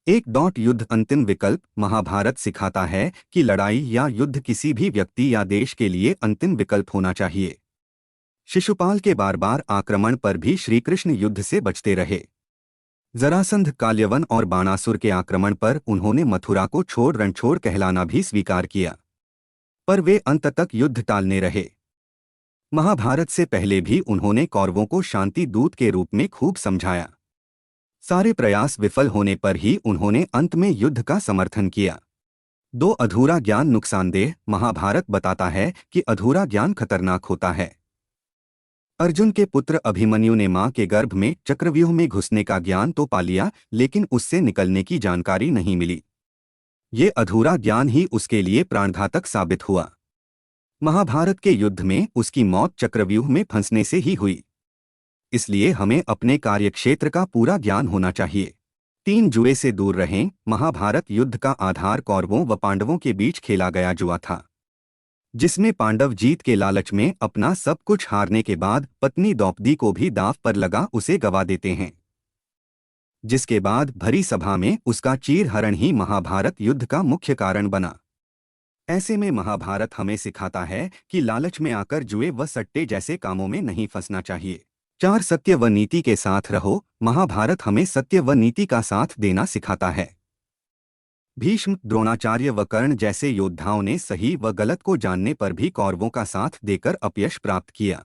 युद्ध अंतिम विकल्प। महाभारत सिखाता है कि लड़ाई या युद्ध किसी भी व्यक्ति या देश के लिए अंतिम विकल्प होना चाहिए। शिशुपाल के बार बार आक्रमण पर भी श्रीकृष्ण युद्ध से बचते रहे। जरासंध, काल्यवन और बाणासुर के आक्रमण पर उन्होंने मथुरा को छोड़ रणछोड़ कहलाना भी स्वीकार किया, पर वे अंत तक युद्ध टालने रहे। महाभारत से पहले भी उन्होंने कौरवों को शांति दूत के रूप में खूब समझाया। सारे प्रयास विफल होने पर ही उन्होंने अंत में युद्ध का समर्थन किया। अधूरा ज्ञान नुकसानदेह। महाभारत बताता है कि अधूरा ज्ञान खतरनाक होता है। अर्जुन के पुत्र अभिमन्यु ने मां के गर्भ में चक्रव्यूह में घुसने का ज्ञान तो पा लिया, लेकिन उससे निकलने की जानकारी नहीं मिली। ये अधूरा ज्ञान ही उसके लिए प्राणघातक साबित हुआ। महाभारत के युद्ध में उसकी मौत चक्रव्यूह में फंसने से ही हुई। इसलिए हमें अपने कार्यक्षेत्र का पूरा ज्ञान होना चाहिए। जुए से दूर रहें। महाभारत युद्ध का आधार कौरवों व पांडवों के बीच खेला गया जुआ था, जिसमें पांडव जीत के लालच में अपना सब कुछ हारने के बाद पत्नी द्रौपदी को भी दांव पर लगा उसे गवा देते हैं, जिसके बाद भरी सभा में उसका चीरहरण ही महाभारत युद्ध का मुख्य कारण बना। ऐसे में महाभारत हमें सिखाता है कि लालच में आकर जुए व सट्टे जैसे कामों में नहीं फंसना चाहिए। सत्य व नीति के साथ रहो। महाभारत हमें सत्य व नीति का साथ देना सिखाता है। भीष्म, द्रोणाचार्य व कर्ण जैसे योद्धाओं ने सही व गलत को जानने पर भी कौरवों का साथ देकर अपयश प्राप्त किया,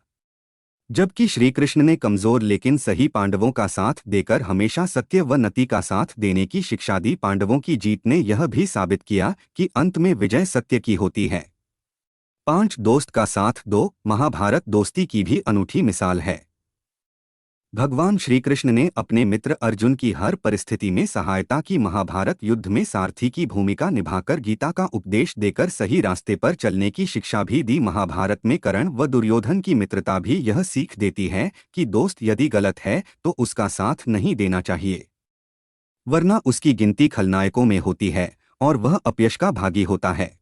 जबकि श्रीकृष्ण ने कमजोर लेकिन सही पांडवों का साथ देकर हमेशा सत्य व नीति का साथ देने की शिक्षा दी। पांडवों की जीत ने यह भी साबित किया कि अंत में विजय सत्य की होती है। 5 दोस्त का साथ दो। महाभारत दोस्ती की भी अनूठी मिसाल है। भगवान श्रीकृष्ण ने अपने मित्र अर्जुन की हर परिस्थिति में सहायता की। महाभारत युद्ध में सारथी की भूमिका निभाकर गीता का उपदेश देकर सही रास्ते पर चलने की शिक्षा भी दी। महाभारत में कर्ण व दुर्योधन की मित्रता भी यह सीख देती है कि दोस्त यदि गलत है तो उसका साथ नहीं देना चाहिए, वरना उसकी गिनती खलनायकों में होती है और वह अपयश का भागी होता है।